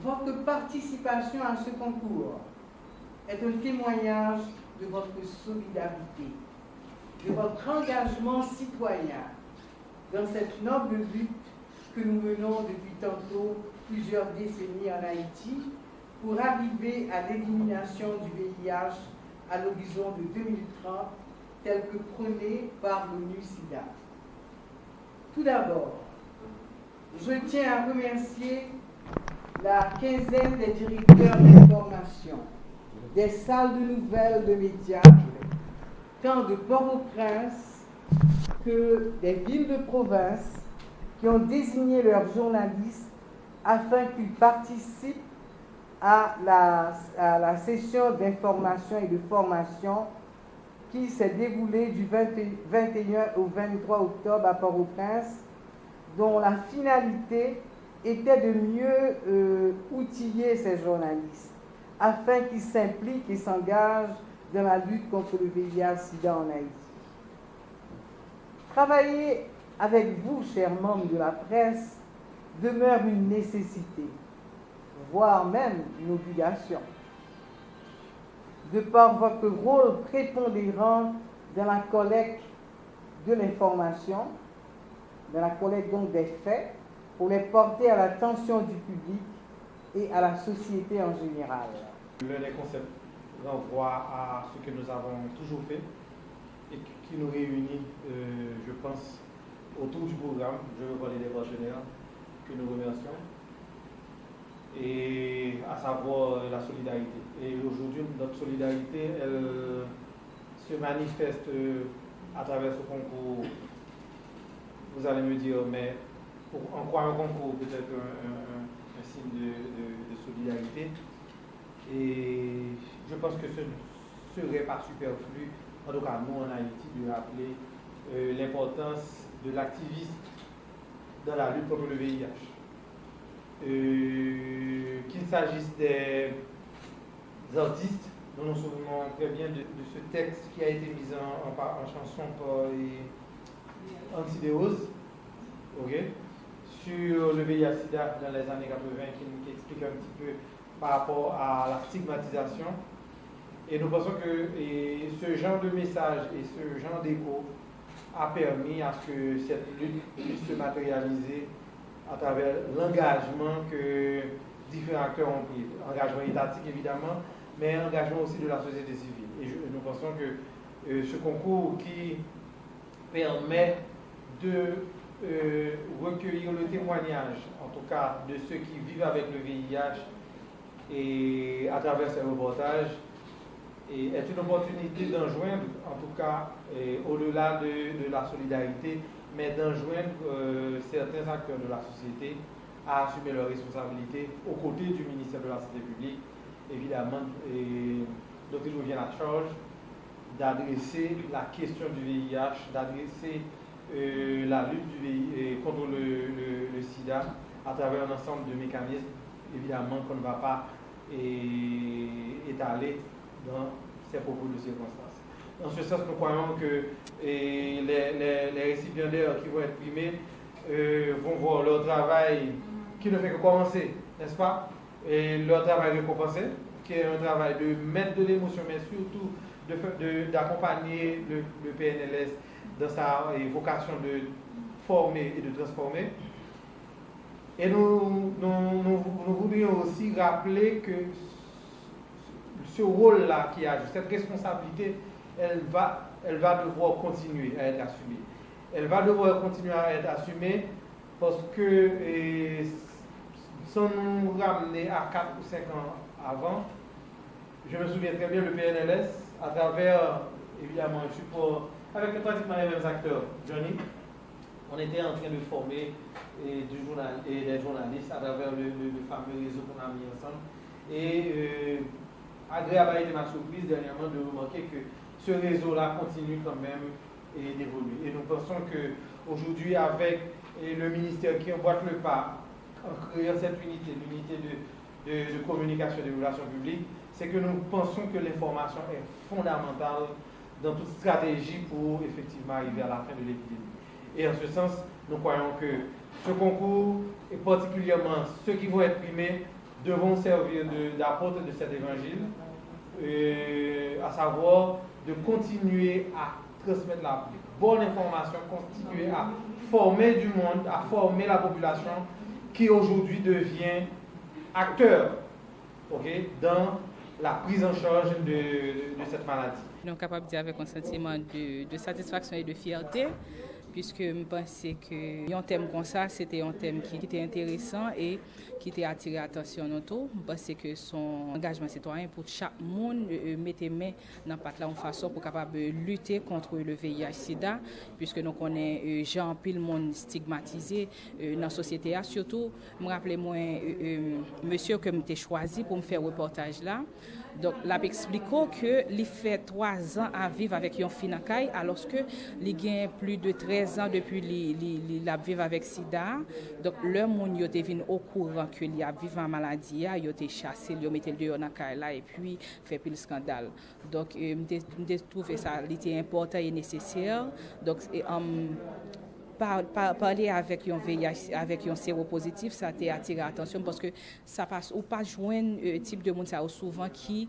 Votre participation à ce concours est un témoignage de votre solidarité, de votre engagement citoyen dans cette noble lutte que nous menons depuis tantôt plusieurs décennies en Haïti pour arriver à l'élimination du VIH à l'horizon de 2030, tel que prôné par l'ONU-SIDA. Tout d'abord, je tiens à remercier la quinzaine des directeurs d'information, des salles de nouvelles de médias, tant de Port-au-Prince que des villes de province, qui ont désigné leurs journalistes afin qu'ils participent à la session d'information et de formation qui s'est déroulée du 21 au 23 octobre à Port-au-Prince, dont la finalité était de mieux outiller ces journalistes afin qu'ils s'impliquent et s'engagent dans la lutte contre le VIH-Sida en Haïti. Travailler avec vous, chers membres de la presse, demeure une nécessité, voire même une obligation, de par votre rôle prépondérant dans la collecte de l'information, dans la collecte donc des faits, pour les porter à l'attention du public et à la société en général. L'un des concepts renvoie à ce que nous avons toujours fait et qui nous réunit, je pense, autour du programme. Je veux parler des partenaires que nous remercions, et à savoir la solidarité. Et aujourd'hui, notre solidarité, elle se manifeste à travers ce concours. Vous allez me dire, mais en quoi un concours peut être un signe de solidarité? Et je pense que ce ne serait pas superflu, en tout cas nous en Haïti, de rappeler l'importance de l'activisme dans la lutte contre le VIH. Qu'il s'agisse des artistes, dont nous nous souvenons très bien de ce texte qui a été mis en chanson par Antidéose, sur le VIH-Sida dans les années 80, qui explique un petit peu par rapport à la stigmatisation. Et nous pensons que ce genre de message et ce genre d'écho a permis à ce que cette lutte puisse se matérialiser à travers l'engagement que différents acteurs ont pris. Engagement étatique évidemment, mais engagement aussi de la société civile. Et nous pensons que ce concours qui permet de recueillir le témoignage, en tout cas de ceux qui vivent avec le VIH, et à travers ces reportages, est une opportunité d'enjoindre, en tout cas, au-delà de la solidarité, mais d'enjoindre certains acteurs de la société à assumer leurs responsabilités aux côtés du ministère de la Santé publique, évidemment, dont il revient la charge d'adresser la question du VIH, d'adresser la lutte contre le sida à travers un ensemble de mécanismes, évidemment, qu'on ne va pas étaler dans ces propos de circonstances. En ce sens, nous croyons que les récipiendaires qui vont être primés vont voir leur travail qui ne fait que commencer, n'est-ce pas? Et leur travail récompensé, qui est un travail de mettre de l'émotion, mais surtout d'accompagner le PNLS dans sa vocation de former et de transformer. Et nous voudrions aussi rappeler que ce rôle-là qui a, cette responsabilité, elle va devoir continuer à être assumée. Elle va devoir continuer à être assumée parce que, sans nous ramener à 4 ou 5 ans avant, je me souviens très bien le PNLS, à travers, évidemment, un support avec pratiquement les mêmes acteurs, Johnny, on était en train de former des journalistes à travers le fameux réseau qu'on a mis ensemble. Et agréable a été ma surprise dernièrement de remarquer que ce réseau-là continue quand même d'évoluer. Et nous pensons qu'aujourd'hui, avec le ministère qui emboîte le pas, en créant cette unité, l'unité de communication et de relations publiques, c'est que nous pensons que l'information est fondamentale dans toute stratégie pour effectivement arriver à la fin de l'épidémie. Et en ce sens, nous croyons que ce concours, et particulièrement ceux qui vont être primés, devons servir d'apôtres de cet évangile, à savoir de continuer à transmettre la bonne information, continuer à former du monde, à former la population qui aujourd'hui devient acteur, dans la prise en charge de cette maladie. Nous sommes capables de dire avec un sentiment de satisfaction et de fierté, puisque je pensais que un thème comme ça, c'était un thème qui était intéressant et qui était attiré l'attention de nous. Je pensais que son engagement citoyen pour chaque monde mettait main dans la façon pour capable lutter contre le VIH/SIDA, puisque nous connaissons gens pile monde stigmatisé dans la société. Surtout, je me rappelle moi monsieur que j'ai choisi pour me faire reportage là. Donc, il explique qu'il fait 3 ans à vivre avec une fille alors qu'il a plus de 13 ans depuis qu'il a vécu avec SIDA. Donc, le monde était venu au courant qu'il a vécu en maladie, il a été chassé, il a mis le dehors dans la et puis fait plus de scandale. Donc, je trouve ça important et nécessaire. Donc, parler avec un VIH, avec un séropositif, ça t'a attiré l'attention parce que ça passe ou pas joindre type de monde ça souvent qui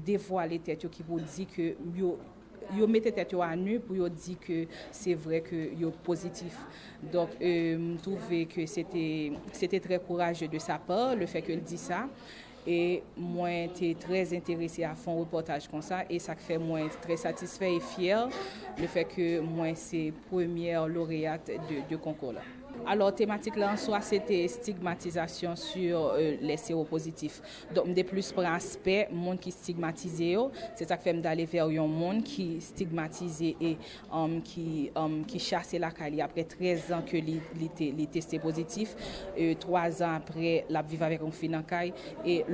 dévoile les têtes qui vous dit que yo mettez tête à nu pour dire que c'est vrai que yo positif. Donc je trouvais que c'était très courageux de sa part le fait qu'elle dit ça. Et moi, j'étais très intéressée à faire un reportage comme ça et ça fait moi très satisfait et fier le fait que moi c'est première lauréate de concours là. Alors thématique là en soi c'était stigmatisation sur les séropositifs. Donc de plus par aspect monde qui stigmatisé, c'est ça que fait d'aller vers un monde qui stigmatisé et qui chassait la caille après 13 ans que il testé positif, 3 ans après la vivre avec un fille dans caille et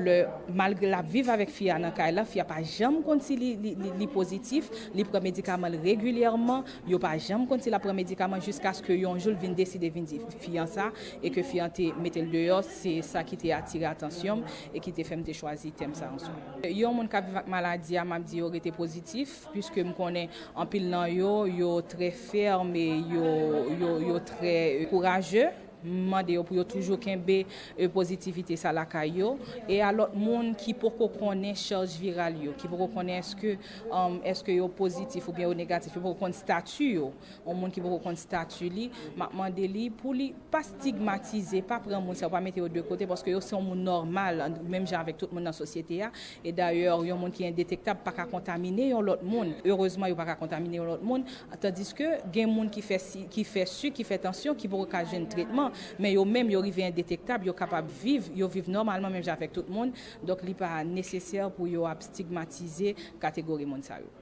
malgré la vivre avec fille dans caille là fille pas jamais compte si li positif, li prend médicament régulièrement, yo pas jamais compte si la prend médicament jusqu'à ce que un jour vienne décider fiant ça et que fiant mettre le dehors, c'est ça qui t'a attiré l'attention et qui t'a fait me choisir thème ça en soi. Yo mon qui vivent avec maladie m'a dit yo était positif puisque me connais en pile nan yo très ferme et yo très courageux. Mandé pour toujours kembe positivité ça la caillou et à l'autre monde qui pour connaît charge virale yo qui pour connaît est-ce que yo positif ou bien négatif pour connaît statut yo un monde qui pour connaît statut li m'a mandé li pour li pas stigmatiser pas prendre monde ça pas mettre de côté parce que yo c'est un monde normal même genre avec tout le monde dans la société et d'ailleurs un monde qui est indétectable pas qu'à contaminer l'autre monde heureusement yo pas qu'à contaminer l'autre monde tandis que gen monde qui fait tension qui pour qu'à jeune traitement mais yo même yo arrivé indétectable yo capable vivre normalement même avec tout le monde donc il pas nécessaire pour yo stigmatiser catégorie monde ça yo.